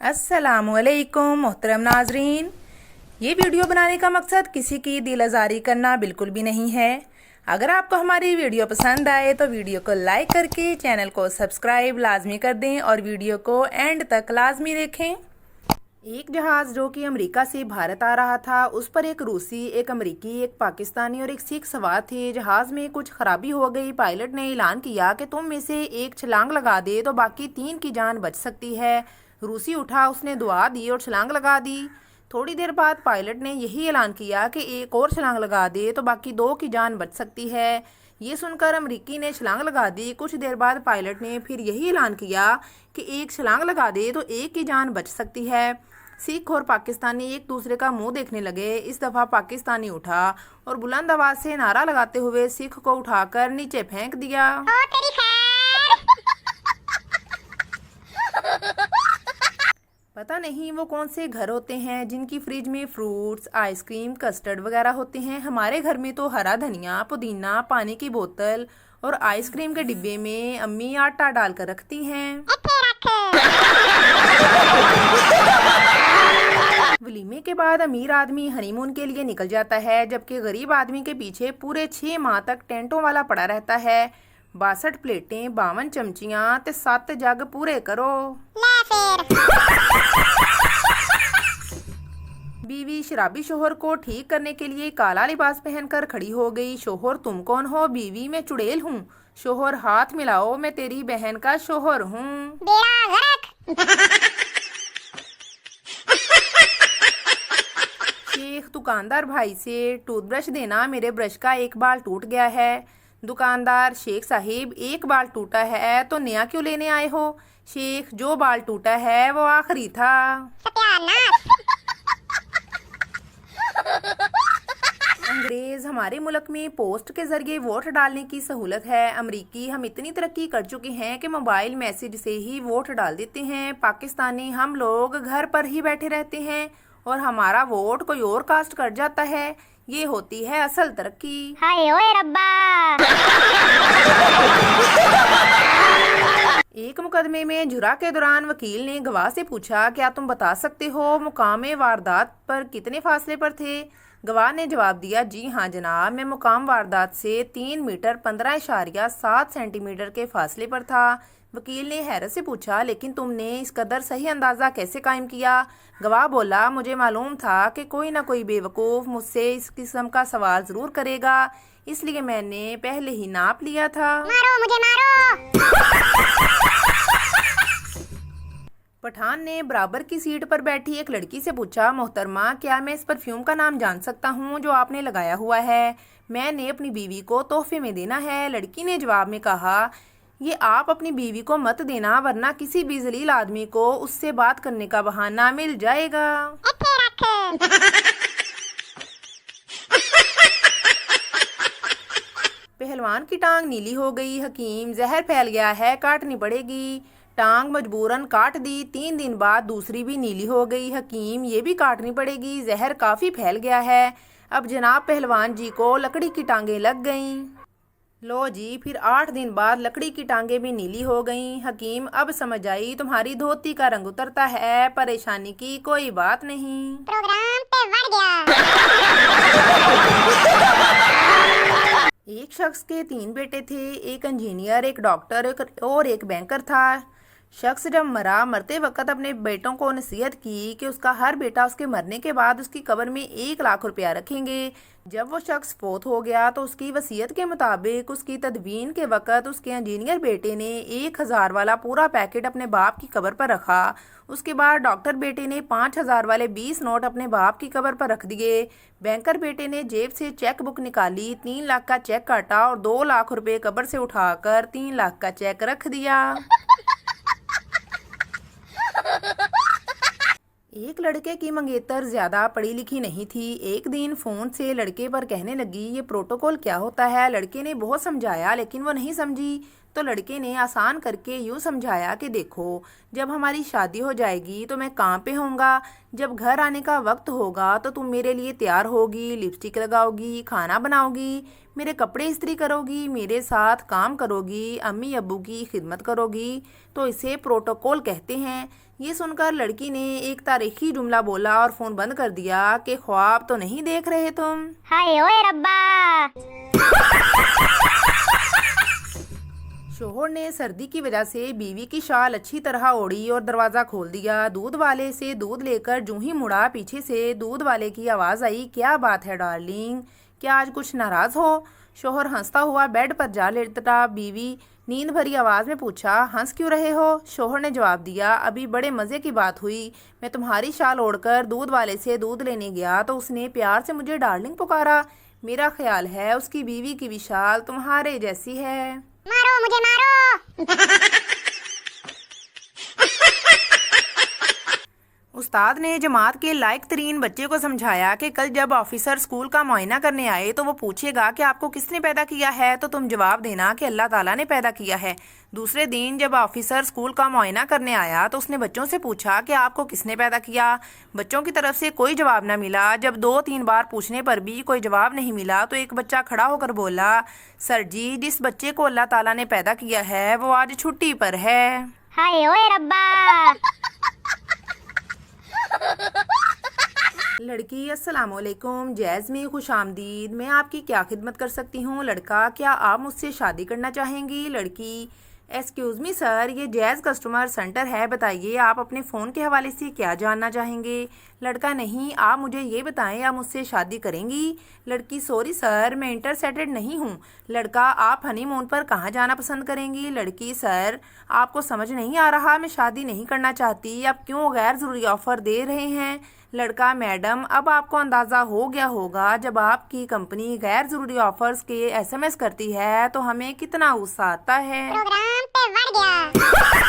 अस्सलामुअलैकुम मोहतरम नाजरीन। ये वीडियो बनाने का मकसद किसी की दिल आज़ारी करना बिल्कुल भी नहीं है। अगर आपको हमारी वीडियो पसंद आए तो वीडियो को लाइक करके चैनल को सब्सक्राइब लाजमी कर दें और वीडियो को एंड तक लाजमी देखें। एक जहाज़ जो कि अमेरिका से भारत आ रहा था, उस पर एक रूसी, एक अमेरिकी, एक पाकिस्तानी और एक सिख सवार थे। जहाज़ में कुछ खराबी हो गई। पायलट ने ऐलान किया कि तुम में से एक छलांग लगा दे तो बाकी 3 की जान बच सकती है। रूसी उठा, उसने दुआ दी और छलांग लगा दी। थोड़ी देर बाद पायलट ने यही ऐलान किया कि एक और छलांग लगा दे तो बाकी 2 की जान बच सकती है। ये सुनकर अमरीकी ने छलांग लगा दी। कुछ देर बाद पायलट ने फिर यही ऐलान किया कि एक छलांग लगा दे तो 1 की जान बच सकती है। सिख और पाकिस्तानी एक दूसरे का मुंह देखने लगे। इस दफ़ा पाकिस्तानी उठा और बुलंद आवाज़ से नारा लगाते हुए सिख को उठाकर नीचे फेंक दिया। पता नहीं वो कौन से घर होते हैं जिनकी फ्रिज में फ्रूट्स, आइसक्रीम, कस्टर्ड वगैरह होते हैं। हमारे घर में तो हरा धनिया, पुदीना, पानी की बोतल और आइसक्रीम के डिब्बे में अम्मी आटा डालकर रखती हैं। वलीमे के बाद अमीर आदमी हनीमून के लिए निकल जाता है, जबकि गरीब आदमी के पीछे पूरे 6 माह तक टेंटों वाला पड़ा रहता है। 62 प्लेटें, 52 चमचियां ते 7 जग पूरे करो। बीवी शराबी शोहर को ठीक करने के लिए काला लिबास पहनकर खड़ी हो गई। शोहर तुम कौन हो? बीवी मैं चुड़ैल हूँ। शोहर हाथ मिलाओ, मैं तेरी बहन का शोहर हूँ। शेख दुकानदार भाई से टूथब्रश देना, मेरे ब्रश का एक बाल टूट गया है। दुकानदार, शेख साहिब एक बाल टूटा है तो नया क्यों लेने आए हो? शेख, जो बाल टूटा है वो आखिरी था। अंग्रेज, हमारे मुल्क में पोस्ट के जरिए वोट डालने की सहूलत है। अमरीकी, हम इतनी तरक्की कर चुके हैं कि मोबाइल मैसेज से ही वोट डाल देते हैं। पाकिस्तानी, हम लोग घर पर ही बैठे रहते हैं और हमारा वोट कोई और कास्ट कर जाता है। ये होती है असल तरक्की। हाय ओए रब्बा। एक मुकदमे में जुरा के दौरान वकील ने गवाह से पूछा, क्या तुम बता सकते हो मुकाम वारदात पर कितने फासले पर थे? गवाह ने जवाब दिया, जी हाँ जनाब, मैं मुकाम वारदात से 3 मीटर 15.7 सेंटीमीटर के फासले पर था। वकील ने हैरत से पूछा, लेकिन तुमने इस कदर सही अंदाज़ा कैसे कायम किया? गवाह बोला, मुझे मालूम था कि कोई ना कोई बेवकूफ़ मुझसे इस किस्म का सवाल ज़रूर करेगा, इसलिए मैंने पहले ही नाप लिया था। मारो मुझे मारो। पठान ने बराबर की सीट पर बैठी एक लड़की से पूछा, मोहतरमा, क्या मैं इस परफ्यूम का नाम जान सकता हूँ जो आपने लगाया हुआ है? मैंने अपनी बीवी को तोहफे में देना है। लड़की ने जवाब में कहा, ये आप अपनी बीवी को मत देना, वरना किसी भी जलील आदमी को उससे बात करने का बहाना मिल जाएगा। पहलवान की टांग नीली हो गई। हकीम, जहर फैल गया है, काटनी पड़ेगी। टांग मजबूरन काट दी। 3 दिन बाद दूसरी भी नीली हो गई। हकीम, ये भी काटनी पड़ेगी, जहर काफ़ी फैल गया है। अब जनाब पहलवान जी को लकड़ी की टांगें लग गईं। लो जी, फिर 8 दिन बाद लकड़ी की टांगें भी नीली हो गईं। हकीम, अब समझ आई, तुम्हारी धोती का रंग उतरता है, परेशानी की कोई बात नहीं। प्रोग्राम पे बढ़ गया। एक शख्स के 3 बेटे थे, एक इंजीनियर, एक डॉक्टर और एक बैंकर था। शख्स जब मरा, मरते वक्त अपने बेटों को नसीहत की कि उसका हर बेटा उसके मरने के बाद उसकी कब्र में 1 लाख रुपया रखेंगे। जब वो शख्स फोत हो गया तो उसकी वसीयत के मुताबिक उसकी तदफीन के वक्त उसके इंजीनियर बेटे ने 1000 वाला पूरा पैकेट अपने बाप की कब्र पर रखा। उसके बाद डॉक्टर बेटे ने 5000 वाले 20 नोट अपने बाप की कब्र पर रख दिए। बैंकर बेटे ने जेब से चेक बुक निकाली, 3 लाख का चेक काटा और 2 लाख रुपए कब्र से उठाकर 3 लाख का चेक रख दिया। एक लड़के की मंगेतर ज्यादा पढ़ी लिखी नहीं थी। एक दिन फोन से लड़के पर कहने लगी, ये प्रोटोकॉल क्या होता है? लड़के ने बहुत समझाया लेकिन वो नहीं समझी। तो लड़के ने आसान करके यूँ समझाया कि देखो, जब हमारी शादी हो जाएगी तो मैं काम पे होऊंगा, जब घर आने का वक्त होगा तो तुम मेरे लिए तैयार होगी, लिपस्टिक लगाओगी, खाना बनाओगी, मेरे कपड़े इस्त्री करोगी, मेरे साथ काम करोगी, अम्मी अब्बू की खिदमत करोगी। तो इसे प्रोटोकॉल कहते हैं। ये सुनकर लड़की ने एक तारीखी जुमला बोला और फ़ोन बंद कर दिया कि ख्वाब तो नहीं देख रहे तुम। हाय ओए रब्बा। शोहर ने सर्दी की वजह से बीवी की शाल अच्छी तरह ओढ़ी और दरवाज़ा खोल दिया। दूध वाले से दूध लेकर जूं ही मुड़ा, पीछे से दूध वाले की आवाज़ आई, क्या बात है डार्लिंग, क्या आज कुछ नाराज़ हो? शोहर हंसता हुआ बेड पर जा लेटा। बीवी नींद भरी आवाज़ में पूछा, हंस क्यों रहे हो? शोहर ने जवाब दिया, अभी बड़े मज़े की बात हुई। मैं तुम्हारी शाल ओढ़कर दूध वाले से दूध लेने गया तो उसने प्यार से मुझे डार्लिंग पुकारा। मेरा ख्याल है उसकी बीवी की भी शाल तुम्हारे जैसी है। मारो मुझे मारो। उस्ताद ने जमात के लायक तरीन बच्चे को समझाया कि कल जब ऑफिसर स्कूल का मुआयना करने आए तो वो पूछेगा कि आपको किसने पैदा किया है, तो तुम जवाब देना कि अल्लाह ताला ने पैदा किया है। दूसरे दिन जब ऑफिसर स्कूल का मुआयना करने आया तो उसने बच्चों से पूछा कि आपको किसने पैदा किया। बच्चों की तरफ से कोई जवाब न मिला। जब 2-3 बार पूछने पर भी कोई जवाब नहीं मिला तो एक बच्चा खड़ा होकर बोला, सर जी, जिस बच्चे को अल्लाह ताला ने पैदा किया है वो आज छुट्टी पर है। हाय ओए रब्बा। लड़की, अस्सलामुअलैकुम, जैज़ में खुश आमदीद, मैं आपकी क्या खिदमत कर सकती हूँ? लड़का, क्या आप मुझसे शादी करना चाहेंगी? लड़की, एक्सक्यूज़ मी सर, ये जैज़ कस्टमर सेंटर है, बताइए आप अपने फ़ोन के हवाले से क्या जानना चाहेंगे? लड़का, नहीं, आप मुझे ये बताएं, आप मुझसे शादी करेंगी? लड़की, सॉरी सर, मैं इंटरसेटेड नहीं हूँ। लड़का, आप हनीमून पर कहाँ जाना पसंद करेंगी? लड़की, सर, आपको समझ नहीं आ रहा, मैं शादी नहीं करना चाहती, आप क्यों गैर ज़रूरी ऑफ़र दे रहे हैं? लड़का, मैडम, अब आपको अंदाज़ा हो गया होगा जब आपकी कंपनी गैर ज़रूरी ऑफ़र्स के SMS करती है तो हमें कितना गुस्सा आता है। प्रोग्राम पे बढ़ गया।